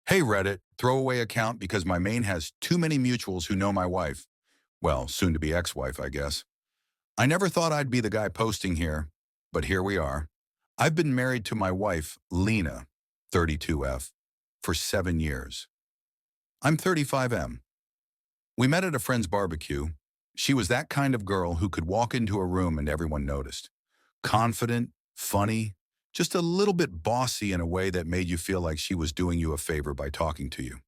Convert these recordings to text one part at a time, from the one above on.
Hey Reddit, throwaway account because my main has too many mutuals who know my wife. Well, soon to be ex-wife, I guess. I never thought I'd be the guy posting here, but here we are. I've been married to my wife, Lena, 32F, for 7 years. I'm 35M. We met at a friend's barbecue. She was that kind of girl who could walk into a room and everyone noticed. Confident, funny, just a little bit bossy in a way that made you feel like she was doing you a favor by talking to you.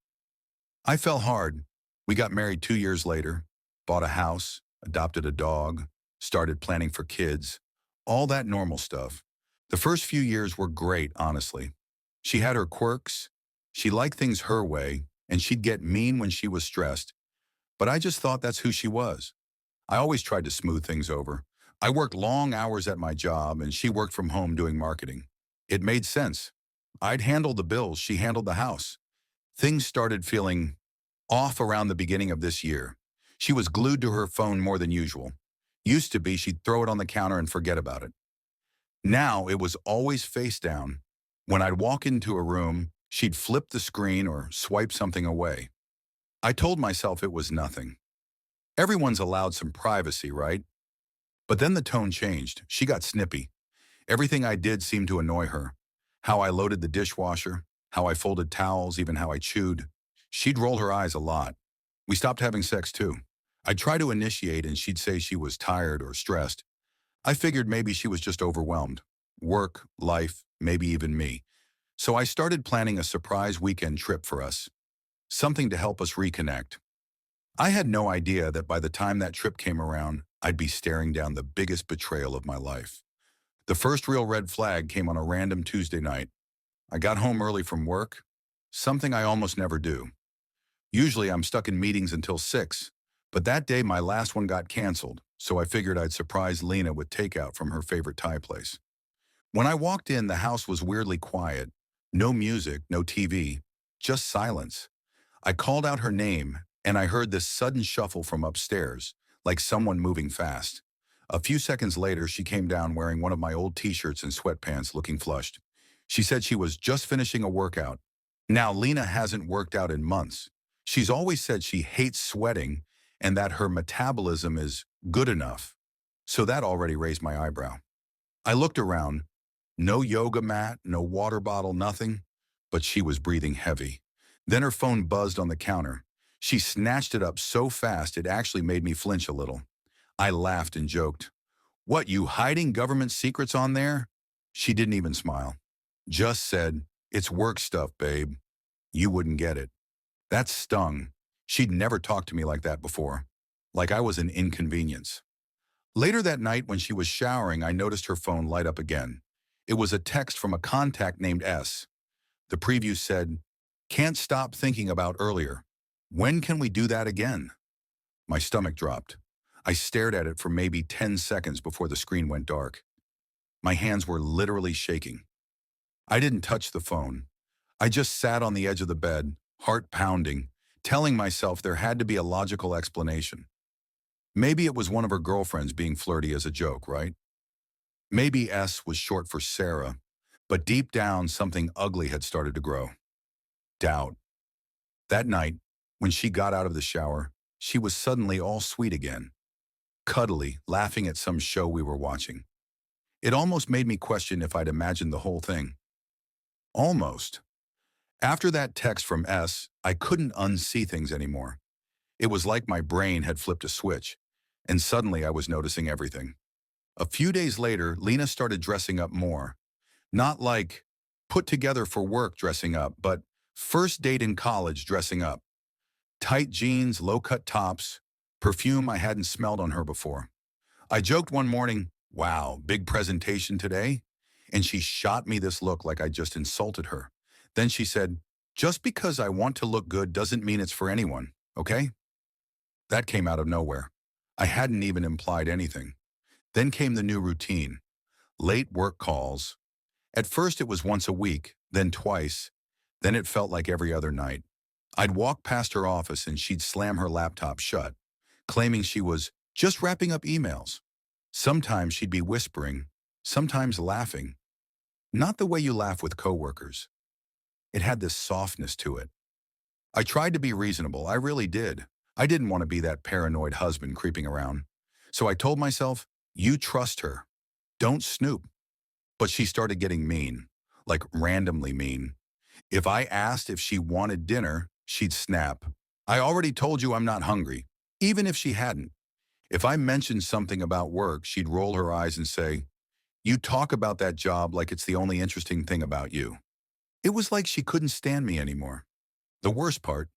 I fell hard. We got married 2 years later, bought a house, adopted a dog, started planning for kids, all that normal stuff. The first few years were great, honestly. She had her quirks, she liked things her way, and she'd get mean when she was stressed. But I just thought that's who she was. I always tried to smooth things over. I worked long hours at my job, and she worked from home doing marketing. It made sense. I'd handle the bills, she handled the house. Things started feeling off around the beginning of this year. She was glued to her phone more than usual. Used to be she'd throw it on the counter and forget about it. Now it was always face down. When I'd walk into a room, she'd flip the screen or swipe something away. I told myself it was nothing. Everyone's allowed some privacy, right? But then the tone changed. She got snippy. Everything I did seemed to annoy her. How I loaded the dishwasher, how I folded towels, even how I chewed. She'd roll her eyes a lot. We stopped having sex too. I'd try to initiate and she'd say she was tired or stressed. I figured maybe she was just overwhelmed. Work, life, maybe even me. So I started planning a surprise weekend trip for us. Something to help us reconnect. I had no idea that by the time that trip came around, I'd be staring down the biggest betrayal of my life. The first real red flag came on a random Tuesday night. I got home early from work, something I almost never do. Usually I'm stuck in meetings until 6, but that day my last one got canceled, so I figured I'd surprise Lena with takeout from her favorite Thai place. When I walked in, the house was weirdly quiet. No music, no TV, just silence. I called out her name, and I heard this sudden shuffle from upstairs, like someone moving fast. A few seconds later, she came down wearing one of my old t-shirts and sweatpants, looking flushed. She said she was just finishing a workout. Now, Lena hasn't worked out in months. She's always said she hates sweating and that her metabolism is good enough. So that already raised my eyebrow. I looked around. No yoga mat, no water bottle, nothing. But she was breathing heavy. Then her phone buzzed on the counter. She snatched it up so fast it actually made me flinch a little. I laughed and joked, "What, you hiding government secrets on there?" She didn't even smile. Just said, "It's work stuff, babe. You wouldn't get it." That stung. She'd never talked to me like that before. Like I was an inconvenience. Later that night when she was showering, I noticed her phone light up again. It was a text from a contact named S. The preview said, "Can't stop thinking about earlier. When can we do that again?" My stomach dropped. I stared at it for maybe 10 seconds before the screen went dark. My hands were literally shaking. I didn't touch the phone. I just sat on the edge of the bed, heart pounding, telling myself there had to be a logical explanation. Maybe it was one of her girlfriends being flirty as a joke, right? Maybe S was short for Sarah, but deep down something ugly had started to grow. Doubt. That night, when she got out of the shower, she was suddenly all sweet again, cuddly, laughing at some show we were watching. It almost made me question if I'd imagined the whole thing. Almost. After that text from S, I couldn't unsee things anymore. It was like my brain had flipped a switch, and suddenly I was noticing everything. A few days later, Lena started dressing up more. Not like put together for work dressing up, but first date in college dressing up. Tight jeans, low-cut tops, perfume I hadn't smelled on her before. I joked one morning, "Wow, big presentation today?" And she shot me this look like I just insulted her. Then she said, "Just because I want to look good doesn't mean it's for anyone, okay?" That came out of nowhere. I hadn't even implied anything. Then came the new routine. Late work calls. At first it was once a week, then twice. Then it felt like every other night. I'd walk past her office and she'd slam her laptop shut, claiming she was just wrapping up emails. Sometimes she'd be whispering, sometimes laughing. Not the way you laugh with coworkers. It had this softness to it. I tried to be reasonable, I really did. I didn't want to be that paranoid husband creeping around. So I told myself, you trust her. Don't snoop. But she started getting mean, like randomly mean. If I asked if she wanted dinner, she'd snap. I already told you I'm not hungry, even if she hadn't. If I mentioned something about work, she'd roll her eyes and say, you talk about that job like it's the only interesting thing about you. It was like she couldn't stand me anymore. The worst part,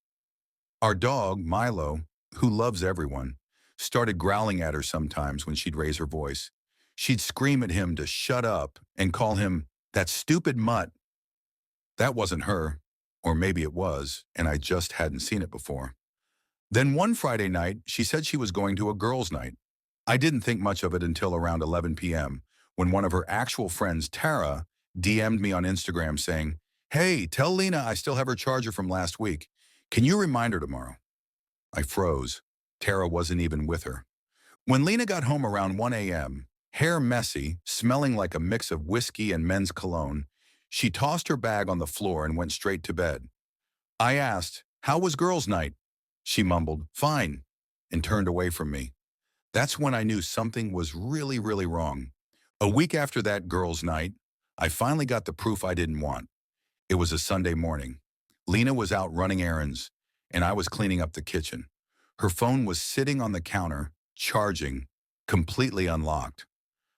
our dog, Milo, who loves everyone, started growling at her sometimes when she'd raise her voice. She'd scream at him to shut up and call him that stupid mutt. That wasn't her, or maybe it was, and I just hadn't seen it before. Then one Friday night, she said she was going to a girls' night. I didn't think much of it until around 11 p.m., when one of her actual friends, Tara, DM'd me on Instagram saying, hey, tell Lena I still have her charger from last week. Can you remind her tomorrow? I froze. Tara wasn't even with her. When Lena got home around 1 a.m., hair messy, smelling like a mix of whiskey and men's cologne, she tossed her bag on the floor and went straight to bed. I asked, how was girls' night? She mumbled, fine, and turned away from me. That's when I knew something was really, really wrong. A week after that girls' night, I finally got the proof I didn't want. It was a Sunday morning. Lena was out running errands, and I was cleaning up the kitchen. Her phone was sitting on the counter, charging, completely unlocked.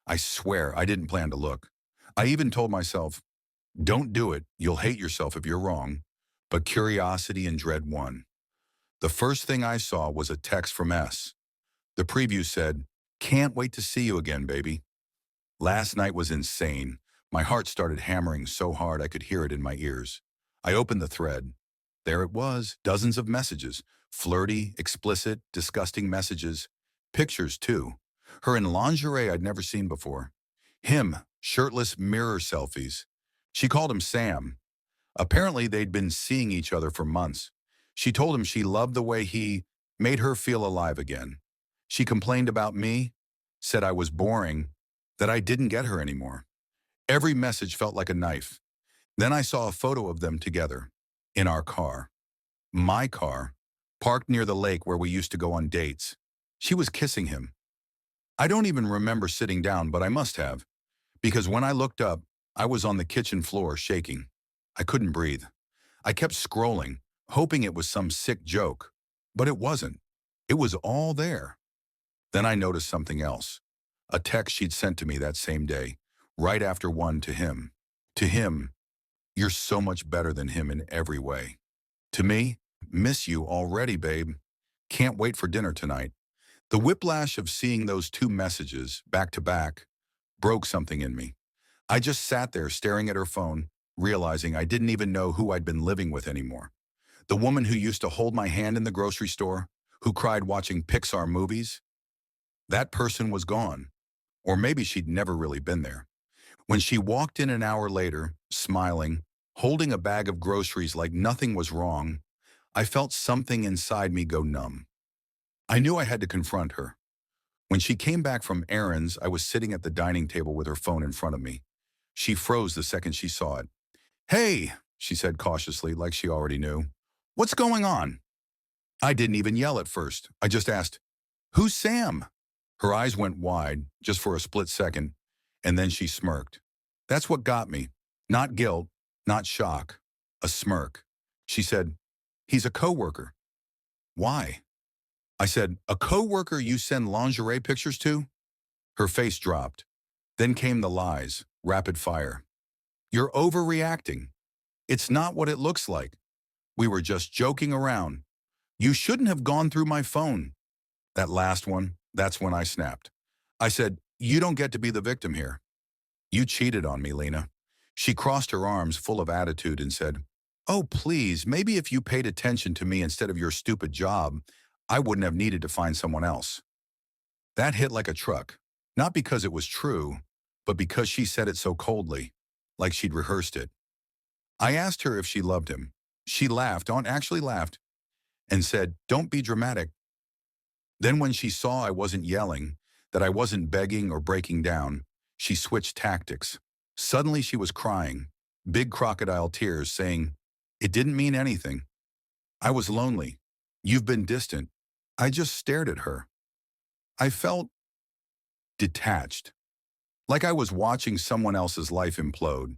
I swear I didn't plan to look. I even told myself, don't do it, you'll hate yourself if you're wrong. But curiosity and dread won. The first thing I saw was a text from S. The preview said, can't wait to see you again, baby. Last night was insane. My heart started hammering so hard I could hear it in my ears. I opened the thread. There it was, dozens of messages. Flirty, explicit, disgusting messages. Pictures, too. Her in lingerie I'd never seen before. Him, shirtless mirror selfies. She called him Sam. Apparently, they'd been seeing each other for months. She told him she loved the way he made her feel alive again. She complained about me, said I was boring, that I didn't get her anymore. Every message felt like a knife. Then I saw a photo of them together, in our car. My car, parked near the lake where we used to go on dates. She was kissing him. I don't even remember sitting down, but I must have, because when I looked up, I was on the kitchen floor shaking. I couldn't breathe. I kept scrolling, hoping it was some sick joke, but it wasn't. It was all there. Then I noticed something else. A text she'd sent to me that same day, right after one to him. To him, you're so much better than him in every way. To me, miss you already, babe. Can't wait for dinner tonight. The whiplash of seeing those two messages, back to back, broke something in me. I just sat there staring at her phone, realizing I didn't even know who I'd been living with anymore. The woman who used to hold my hand in the grocery store, who cried watching Pixar movies, that person was gone. Or maybe she'd never really been there. When she walked in an hour later, smiling, holding a bag of groceries like nothing was wrong, I felt something inside me go numb. I knew I had to confront her. When she came back from errands, I was sitting at the dining table with her phone in front of me. She froze the second she saw it. Hey, she said cautiously, like she already knew. What's going on? I didn't even yell at first. I just asked, who's Sam? Her eyes went wide, just for a split second, and then she smirked. That's what got me. Not guilt, not shock. A smirk. She said, he's a coworker. Why? I said, a coworker you send lingerie pictures to? Her face dropped. Then came the lies, rapid fire. You're overreacting. It's not what it looks like. We were just joking around. You shouldn't have gone through my phone. That last one, that's when I snapped. I said, you don't get to be the victim here. You cheated on me, Lena. She crossed her arms full of attitude and said, oh, please, maybe if you paid attention to me instead of your stupid job, I wouldn't have needed to find someone else. That hit like a truck, not because it was true, but because she said it so coldly, like she'd rehearsed it. I asked her if she loved him. She laughed, actually laughed, and said, don't be dramatic. Then when she saw I wasn't yelling, that I wasn't begging or breaking down, she switched tactics. Suddenly she was crying, big crocodile tears, saying, It didn't mean anything. I was lonely. You've been distant. I just stared at her. I felt detached, like I was watching someone else's life implode.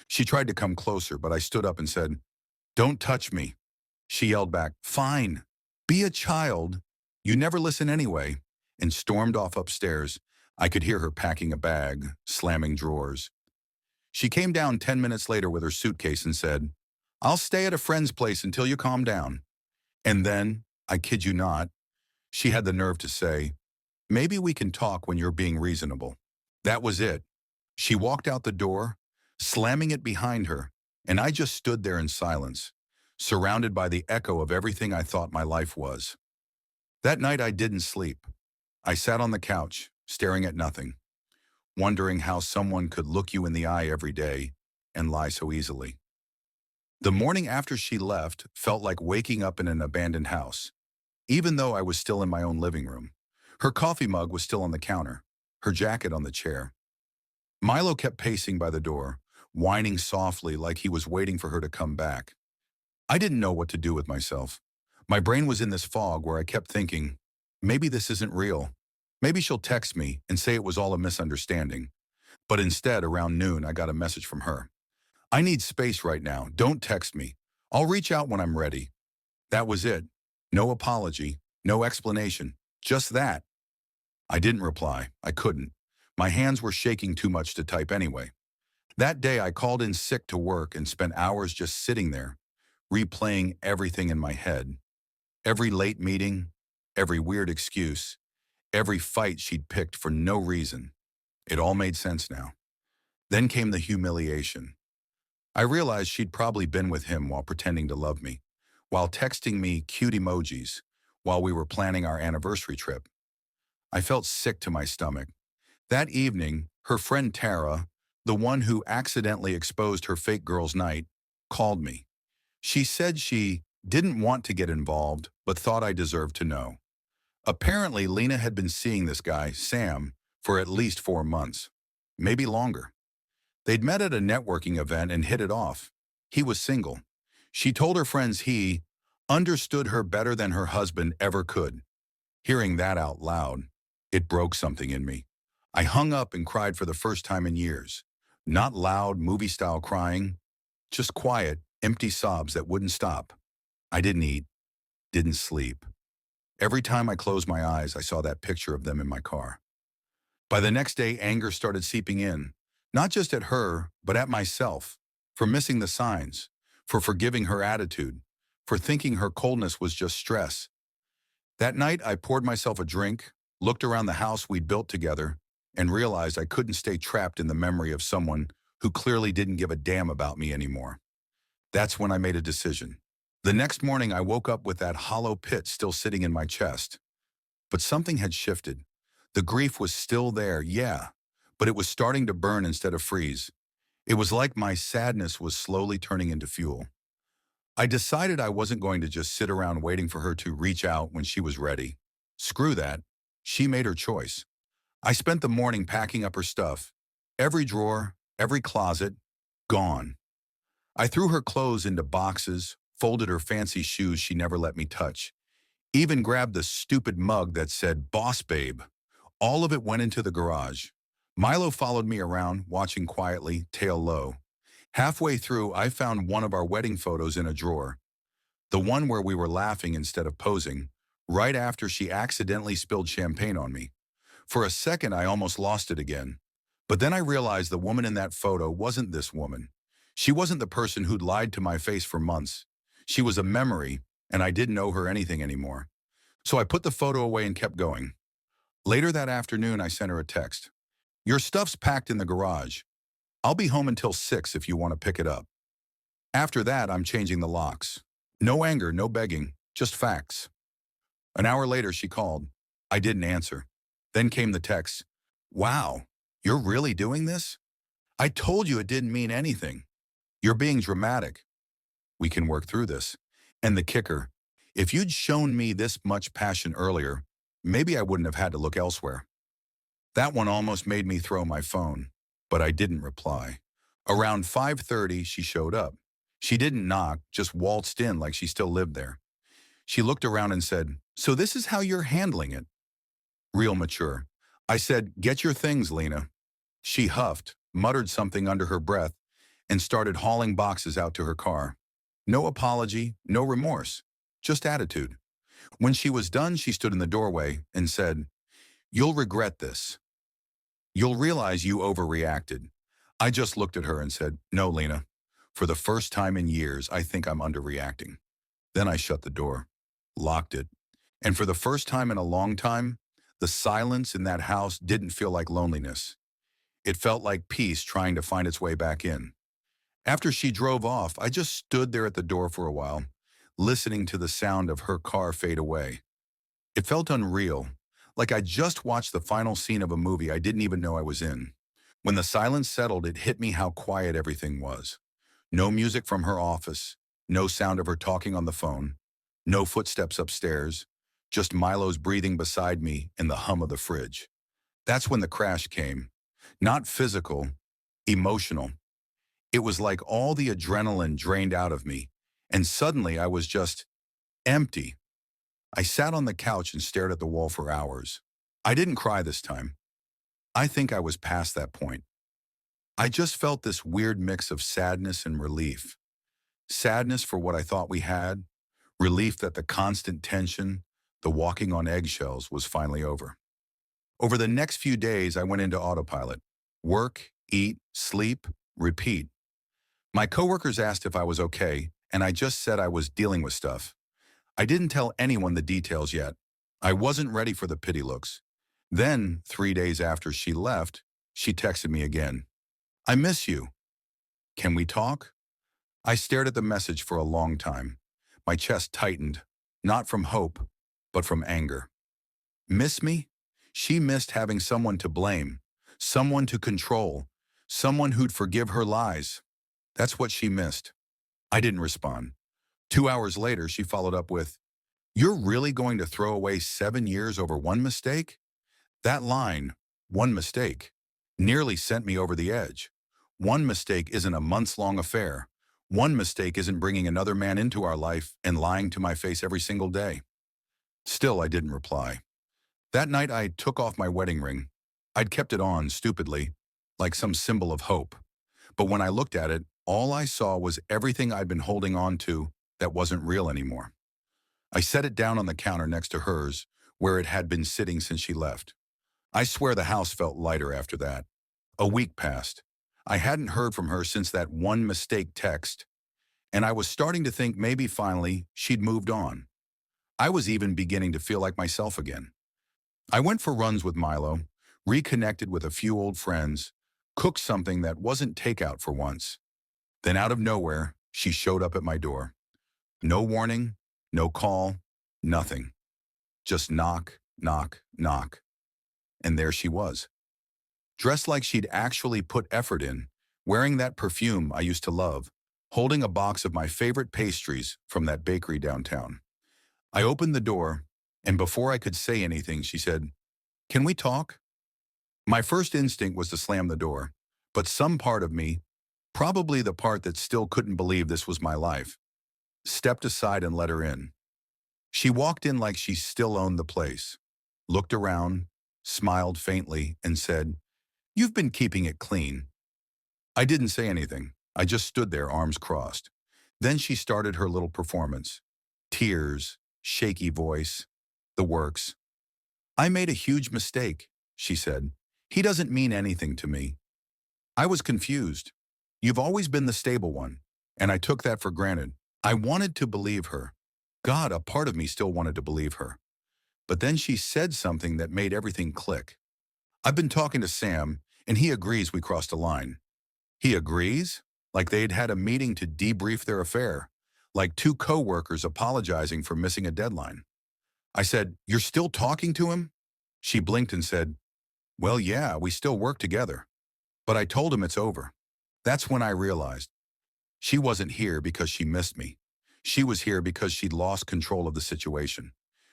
She tried to come closer, but I stood up and said, "Don't touch me." She yelled back, "Fine, be a child. You never listen anyway," and stormed off upstairs. I could hear her packing a bag, slamming drawers. She came down 10 minutes later with her suitcase and said, "I'll stay at a friend's place until you calm down." And then, I kid you not, she had the nerve to say, "Maybe we can talk when you're being reasonable." That was it. She walked out the door, slamming it behind her, and I just stood there in silence, surrounded by the echo of everything I thought my life was. That night I didn't sleep. I sat on the couch, staring at nothing, wondering how someone could look you in the eye every day and lie so easily. The morning after she left felt like waking up in an abandoned house, even though I was still in my own living room. Her coffee mug was still on the counter, her jacket on the chair. Milo kept pacing by the door, whining softly like he was waiting for her to come back. I didn't know what to do with myself. My brain was in this fog where I kept thinking, maybe this isn't real. Maybe she'll text me and say it was all a misunderstanding. But instead, around noon, I got a message from her. "I need space right now. Don't text me. I'll reach out when I'm ready." That was it. No apology, no explanation, just that. I didn't reply. I couldn't. My hands were shaking too much to type anyway. That day, I called in sick to work and spent hours just sitting there, replaying everything in my head. Every late meeting, every weird excuse, every fight she'd picked for no reason. It all made sense now. Then came the humiliation. I realized she'd probably been with him while pretending to love me, while texting me cute emojis, while we were planning our anniversary trip. I felt sick to my stomach. That evening, her friend Tara, the one who accidentally exposed her fake girls' night, called me. She said she didn't want to get involved, but thought I deserved to know. Apparently, Lena had been seeing this guy, Sam, for at least 4 months, maybe longer. They'd met at a networking event and hit it off. He was single. She told her friends he understood her better than her husband ever could. Hearing that out loud, it broke something in me. I hung up and cried for the first time in years. Not loud, movie-style crying, just quiet, empty sobs that wouldn't stop. I didn't eat, didn't sleep. Every time I closed my eyes, I saw that picture of them in my car. By the next day, anger started seeping in, not just at her, but at myself, for missing the signs, for forgiving her attitude, for thinking her coldness was just stress. That night, I poured myself a drink, looked around the house we'd built together, and realized I couldn't stay trapped in the memory of someone who clearly didn't give a damn about me anymore. That's when I made a decision. The next morning, I woke up with that hollow pit still sitting in my chest. But something had shifted. The grief was still there, yeah, but it was starting to burn instead of freeze. It was like my sadness was slowly turning into fuel. I decided I wasn't going to just sit around waiting for her to reach out when she was ready. Screw that. She made her choice. I spent the morning packing up her stuff. Every drawer, every closet, gone. I threw her clothes into boxes, folded her fancy shoes she never let me touch, even grabbed the stupid mug that said "Boss Babe." All of it went into the garage. Milo followed me around, watching quietly, tail low. Halfway through, I found one of our wedding photos in a drawer, the one where we were laughing instead of posing, right after she accidentally spilled champagne on me. For a second, I almost lost it again. But then I realized the woman in that photo wasn't this woman. She wasn't the person who'd lied to my face for months. She was a memory, and I didn't owe her anything anymore. So I put the photo away and kept going. Later that afternoon, I sent her a text. "Your stuff's packed in the garage. I'll be home until 6 if you want to pick it up." After that, I'm changing the locks. No anger, no begging, just facts. An hour later, she called. I didn't answer. Then came the text. "Wow, you're really doing this? I told you it didn't mean anything. You're being dramatic. We can work through this." And the kicker, if you'd shown me this much passion earlier, maybe I wouldn't have had to look elsewhere. That one almost made me throw my phone, but I didn't reply. Around 5:30, she showed up. She didn't knock, just waltzed in like she still lived there. She looked around and said, "So this is how you're handling it?" Real mature. I said, "Get your things, Lena." She huffed, muttered something under her breath, and started hauling boxes out to her car. No apology, no remorse, just attitude. When she was done, she stood in the doorway and said, "You'll regret this. You'll realize you overreacted." I just looked at her and said, "No, Lena. For the first time in years, I think I'm underreacting." Then I shut the door, locked it, and for the first time in a long time, the silence in that house didn't feel like loneliness. It felt like peace trying to find its way back in. After she drove off, I just stood there at the door for a while, listening to the sound of her car fade away. It felt unreal, like I just watched the final scene of a movie I didn't even know I was in. When the silence settled, it hit me how quiet everything was. No music from her office, no sound of her talking on the phone, no footsteps upstairs, just Milo's breathing beside me and the hum of the fridge. That's when the crash came. Not physical, emotional. It was like all the adrenaline drained out of me, and suddenly I was just empty. I sat on the couch and stared at the wall for hours. I didn't cry this time. I think I was past that point. I just felt this weird mix of sadness and relief. Sadness for what I thought we had, relief that the constant tension, the walking on eggshells was finally over. Over the next few days, I went into autopilot. Work, eat, sleep, repeat. My coworkers asked if I was okay, and I just said I was dealing with stuff. I didn't tell anyone the details yet. I wasn't ready for the pity looks. Then, 3 days after she left, she texted me again. "I miss you. Can we talk?" I stared at the message for a long time. My chest tightened, not from hope, but from anger. Miss me? She missed having someone to blame, someone to control, someone who'd forgive her lies. That's what she missed. I didn't respond. 2 hours later, she followed up with, "You're really going to throw away 7 years over one mistake?" That line, "one mistake," nearly sent me over the edge. One mistake isn't a months-long affair. One mistake isn't bringing another man into our life and lying to my face every single day. Still, I didn't reply. That night, I took off my wedding ring. I'd kept it on, stupidly, like some symbol of hope. But when I looked at it, all I saw was everything I'd been holding on to that wasn't real anymore. I set it down on the counter next to hers, where it had been sitting since she left. I swear the house felt lighter after that. A week passed. I hadn't heard from her since that one mistake text, and I was starting to think maybe finally she'd moved on. I was even beginning to feel like myself again. I went for runs with Milo, reconnected with a few old friends, cooked something that wasn't takeout for once. Then out of nowhere, she showed up at my door. No warning, no call, nothing. Just knock, knock, knock. And there she was. Dressed like she'd actually put effort in, wearing that perfume I used to love, holding a box of my favorite pastries from that bakery downtown. I opened the door, and before I could say anything, she said, "Can we talk?" My first instinct was to slam the door, but some part of me, probably the part that still couldn't believe this was my life, stepped aside and let her in. She walked in like she still owned the place, looked around, smiled faintly, and said, "You've been keeping it clean." I didn't say anything. I just stood there, arms crossed. Then she started her little performance. Tears, shaky voice, the works. "I made a huge mistake," she said. "He doesn't mean anything to me." I was confused. You've always been the stable one, and I took that for granted. I wanted to believe her. God, a part of me still wanted to believe her. But then she said something that made everything click. "I've been talking to Sam, and he agrees we crossed a line." He agrees? Like they'd had a meeting to debrief their affair, like two coworkers apologizing for missing a deadline. I said, "You're still talking to him?" She blinked and said, "Well, yeah, we still work together." But I told him it's over. That's when I realized she wasn't here because she missed me. She was here because she'd lost control of the situation.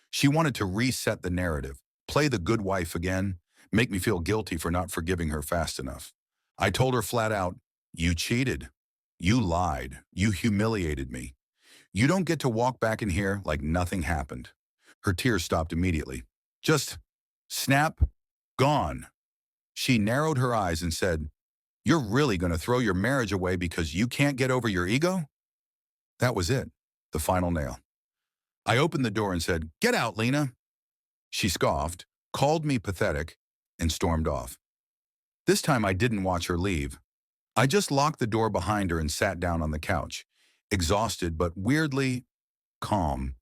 She wanted to reset the narrative, play the good wife again, make me feel guilty for not forgiving her fast enough. I told her flat out, "You cheated. You lied. You humiliated me. You don't get to walk back in here like nothing happened." Her tears stopped immediately. Just snap, gone. She narrowed her eyes and said, "You're really going to throw your marriage away because you can't get over your ego?" That was it, the final nail. I opened the door and said, "Get out, Lena." She scoffed, called me pathetic, and stormed off. This time I didn't watch her leave. I just locked the door behind her and sat down on the couch, exhausted but weirdly calm.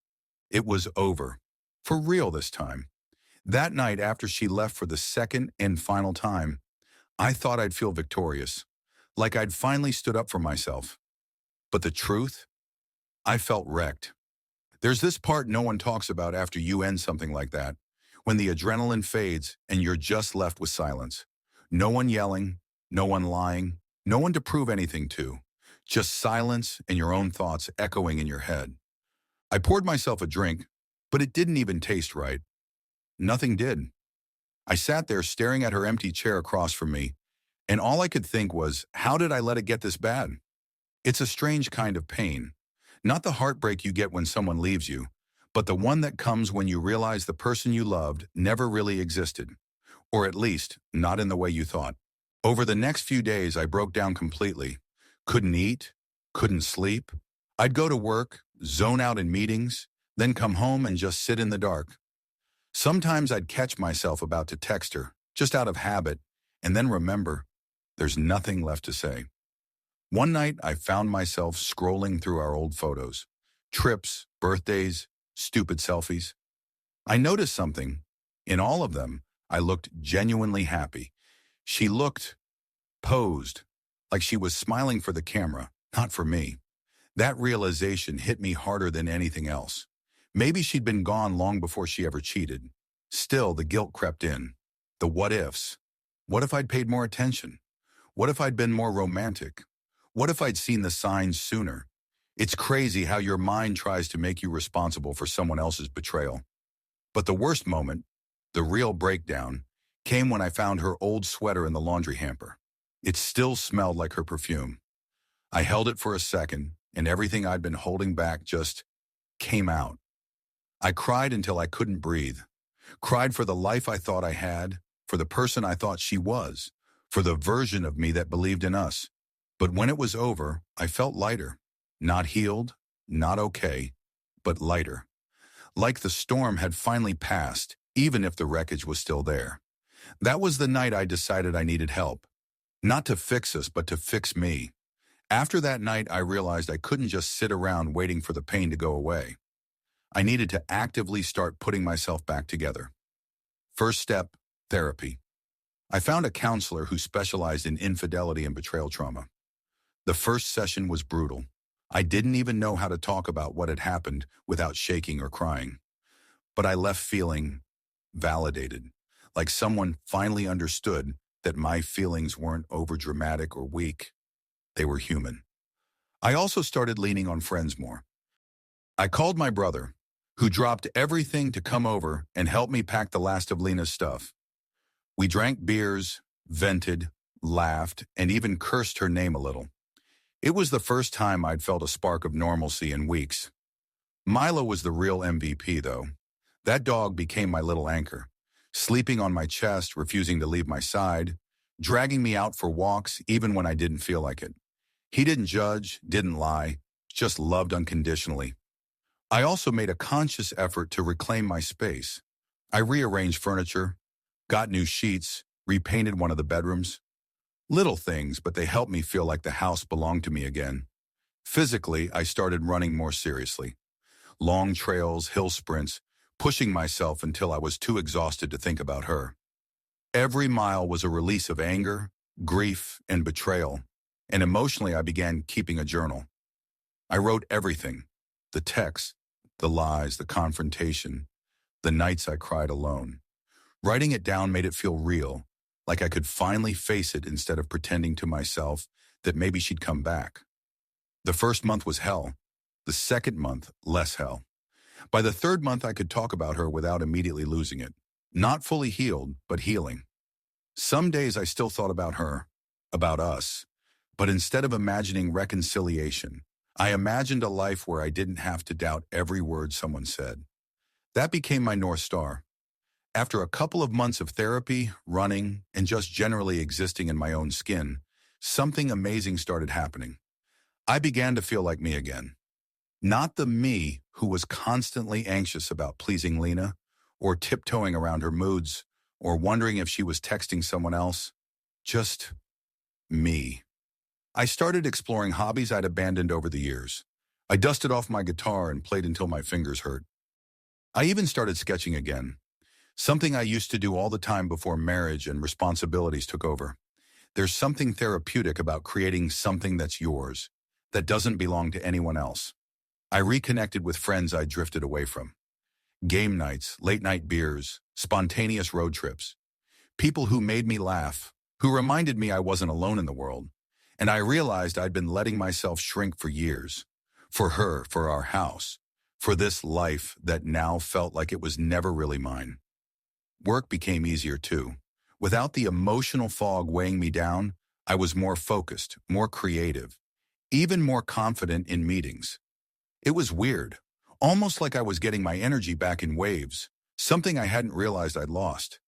It was over. For real this time. That night after she left for the second and final time, I thought I'd feel victorious, like I'd finally stood up for myself. But the truth? I felt wrecked. There's this part no one talks about after you end something like that, when the adrenaline fades and you're just left with silence. No one yelling, no one lying, no one to prove anything to. Just silence and your own thoughts echoing in your head. I poured myself a drink, but it didn't even taste right. Nothing did. I sat there staring at her empty chair across from me, and all I could think was, how did I let it get this bad? It's a strange kind of pain. Not the heartbreak you get when someone leaves you, but the one that comes when you realize the person you loved never really existed, or at least not in the way you thought. Over the next few days, I broke down completely. Couldn't eat, couldn't sleep. I'd go to work, zone out in meetings, then come home and just sit in the dark. Sometimes I'd catch myself about to text her, just out of habit, and then remember, there's nothing left to say. One night, I found myself scrolling through our old photos. Trips, birthdays, stupid selfies. I noticed something. In all of them, I looked genuinely happy. She looked posed, like she was smiling for the camera, not for me. That realization hit me harder than anything else. Maybe she'd been gone long before she ever cheated. Still, the guilt crept in. The what ifs. What if I'd paid more attention? What if I'd been more romantic? What if I'd seen the signs sooner? It's crazy how your mind tries to make you responsible for someone else's betrayal. But the worst moment, the real breakdown, came when I found her old sweater in the laundry hamper. It still smelled like her perfume. I held it for a second, and everything I'd been holding back just came out. I cried until I couldn't breathe. Cried for the life I thought I had, for the person I thought she was, for the version of me that believed in us. But when it was over, I felt lighter. Not healed, not okay, but lighter. Like the storm had finally passed, even if the wreckage was still there. That was the night I decided I needed help. Not to fix us, but to fix me. After that night, I realized I couldn't just sit around waiting for the pain to go away. I needed to actively start putting myself back together. First step, therapy. I found a counselor who specialized in infidelity and betrayal trauma. The first session was brutal. I didn't even know how to talk about what had happened without shaking or crying. But I left feeling validated, like someone finally understood that my feelings weren't overdramatic or weak. They were human. I also started leaning on friends more. I called my brother, who dropped everything to come over and help me pack the last of Lena's stuff. We drank beers, vented, laughed, and even cursed her name a little. It was the first time I'd felt a spark of normalcy in weeks. Milo was the real MVP, though. That dog became my little anchor, sleeping on my chest, refusing to leave my side, dragging me out for walks even when I didn't feel like it. He didn't judge, didn't lie, just loved unconditionally. I also made a conscious effort to reclaim my space. I rearranged furniture, got new sheets, repainted one of the bedrooms. Little things, but they helped me feel like the house belonged to me again. Physically, I started running more seriously. Long trails, hill sprints, pushing myself until I was too exhausted to think about her. Every mile was a release of anger, grief, and betrayal, and emotionally I began keeping a journal. I wrote everything, the texts, the lies, the confrontation, the nights I cried alone. Writing it down made it feel real, like I could finally face it instead of pretending to myself that maybe she'd come back. The first month was hell. The second month, less hell. By the third month, I could talk about her without immediately losing it. Not fully healed, but healing. Some days I still thought about her, about us, But instead of imagining reconciliation, I imagined a life where I didn't have to doubt every word someone said. That became my North Star. After a couple of months of therapy, running, and just generally existing in my own skin, something amazing started happening. I began to feel like me again. Not the me who was constantly anxious about pleasing Lena, or tiptoeing around her moods, or wondering if she was texting someone else. Just me. I started exploring hobbies I'd abandoned over the years. I dusted off my guitar and played until my fingers hurt. I even started sketching again, something I used to do all the time before marriage and responsibilities took over. There's something therapeutic about creating something that's yours, that doesn't belong to anyone else. I reconnected with friends I drifted away from. Game nights, late-night beers, spontaneous road trips. People who made me laugh, who reminded me I wasn't alone in the world. And I realized I'd been letting myself shrink for years. For her, for our house, for this life that now felt like it was never really mine. Work became easier too. Without the emotional fog weighing me down, I was more focused, more creative, even more confident in meetings. It was weird, almost like I was getting my energy back in waves, something I hadn't realized I'd lost.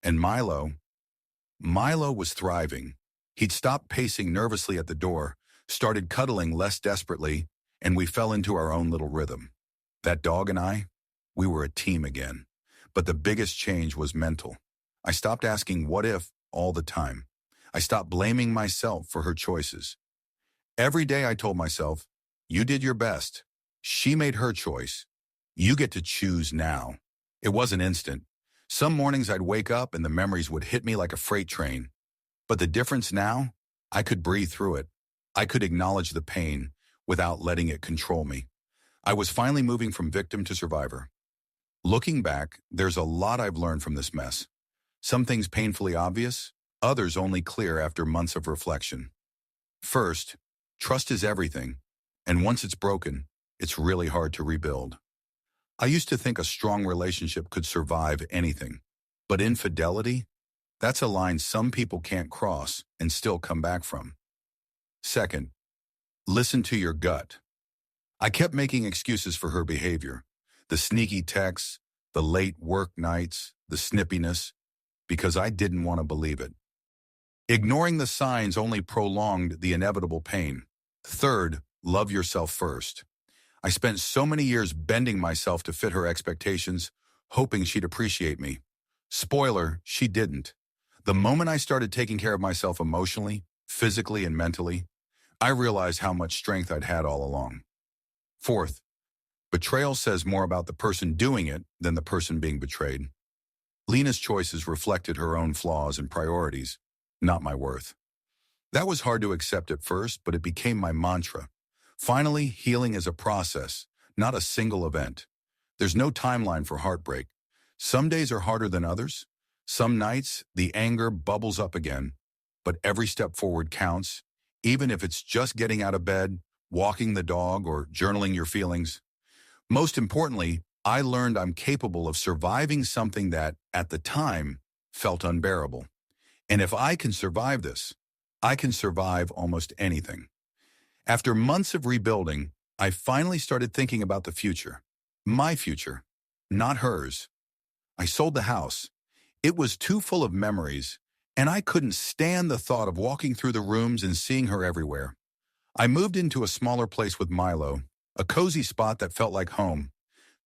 And Milo was thriving. He'd stopped pacing nervously at the door, started cuddling less desperately, and we fell into our own little rhythm. That dog and I, we were a team again. But the biggest change was mental. I stopped asking what if all the time. I stopped blaming myself for her choices. Every day I told myself, you did your best. She made her choice. You get to choose now. It wasn't instant. Some mornings I'd wake up and the memories would hit me like a freight train. But the difference now, I could breathe through it. I could acknowledge the pain without letting it control me. I was finally moving from victim to survivor. Looking back, there's a lot I've learned from this mess. Some things painfully obvious, others only clear after months of reflection. First, trust is everything, and once it's broken, it's really hard to rebuild. I used to think a strong relationship could survive anything, but infidelity? That's a line some people can't cross and still come back from. Second, listen to your gut. I kept making excuses for her behavior. The sneaky texts, the late work nights, the snippiness, because I didn't want to believe it. Ignoring the signs only prolonged the inevitable pain. Third, love yourself first. I spent so many years bending myself to fit her expectations, hoping she'd appreciate me. Spoiler, she didn't. The moment I started taking care of myself emotionally, physically, and mentally, I realized how much strength I'd had all along. Fourth, betrayal says more about the person doing it than the person being betrayed. Lena's choices reflected her own flaws and priorities, not my worth. That was hard to accept at first, but it became my mantra. Finally, healing is a process, not a single event. There's no timeline for heartbreak. Some days are harder than others. Some nights, the anger bubbles up again. But every step forward counts, even if it's just getting out of bed, walking the dog, or journaling your feelings. Most importantly, I learned I'm capable of surviving something that, at the time, felt unbearable. And if I can survive this, I can survive almost anything. After months of rebuilding, I finally started thinking about the future. My future, not hers. I sold the house. It was too full of memories, and I couldn't stand the thought of walking through the rooms and seeing her everywhere. I moved into a smaller place with Milo, a cozy spot that felt like home,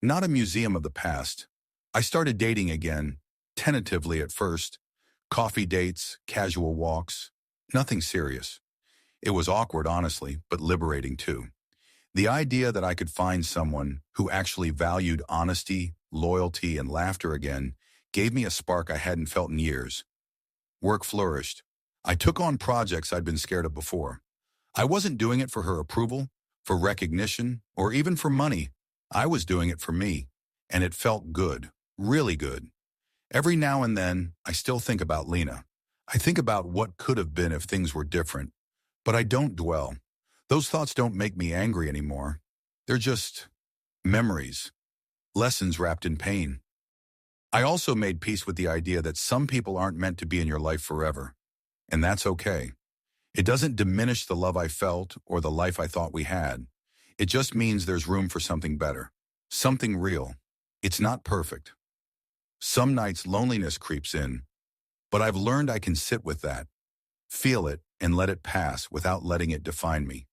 not a museum of the past. I started dating again, tentatively at first. Coffee dates, casual walks, nothing serious. It was awkward, honestly, but liberating too. The idea that I could find someone who actually valued honesty, loyalty, and laughter again gave me a spark I hadn't felt in years. Work flourished. I took on projects I'd been scared of before. I wasn't doing it for her approval, for recognition, or even for money. I was doing it for me, and it felt good, really good. Every now and then, I still think about Lena. I think about what could have been if things were different, but I don't dwell. Those thoughts don't make me angry anymore. They're just memories, lessons wrapped in pain. I also made peace with the idea that some people aren't meant to be in your life forever, and that's okay. It doesn't diminish the love I felt or the life I thought we had. It just means there's room for something better, something real. It's not perfect. Some nights loneliness creeps in, but I've learned I can sit with that, feel it, and let it pass without letting it define me.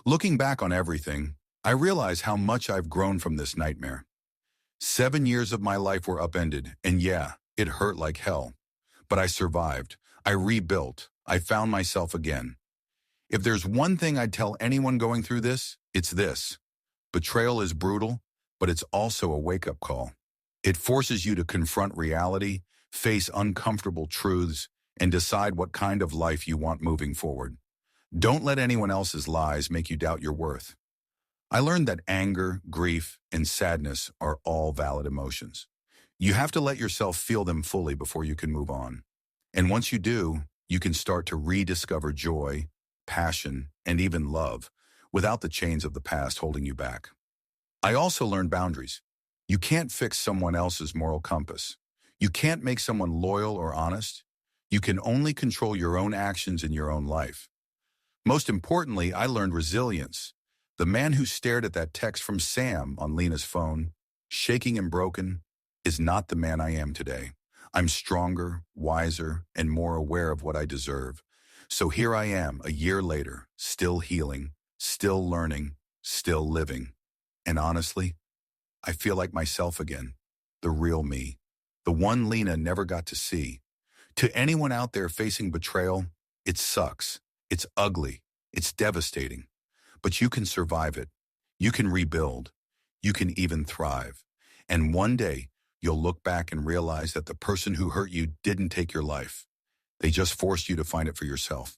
Looking back on everything, I realize how much I've grown from this nightmare. 7 years of my life were upended, and yeah, it hurt like hell. But I survived. I rebuilt. I found myself again. If there's one thing I'd tell anyone going through this, it's this. Betrayal is brutal, but it's also a wake-up call. It forces you to confront reality, face uncomfortable truths, and decide what kind of life you want moving forward. Don't let anyone else's lies make you doubt your worth. I learned that anger, grief, and sadness are all valid emotions. You have to let yourself feel them fully before you can move on. And once you do, you can start to rediscover joy, passion, and even love without the chains of the past holding you back. I also learned boundaries. You can't fix someone else's moral compass. You can't make someone loyal or honest. You can only control your own actions in your own life. Most importantly, I learned resilience. The man who stared at that text from Sam on Lena's phone, shaking and broken, is not the man I am today. I'm stronger, wiser, and more aware of what I deserve. So here I am, a year later, still healing, still learning, still living. And honestly, I feel like myself again, the real me, the one Lena never got to see. To anyone out there facing betrayal, it sucks, it's ugly, it's devastating. But you can survive it. You can rebuild. You can even thrive. And one day, you'll look back and realize that the person who hurt you didn't take your life. They just forced you to find it for yourself.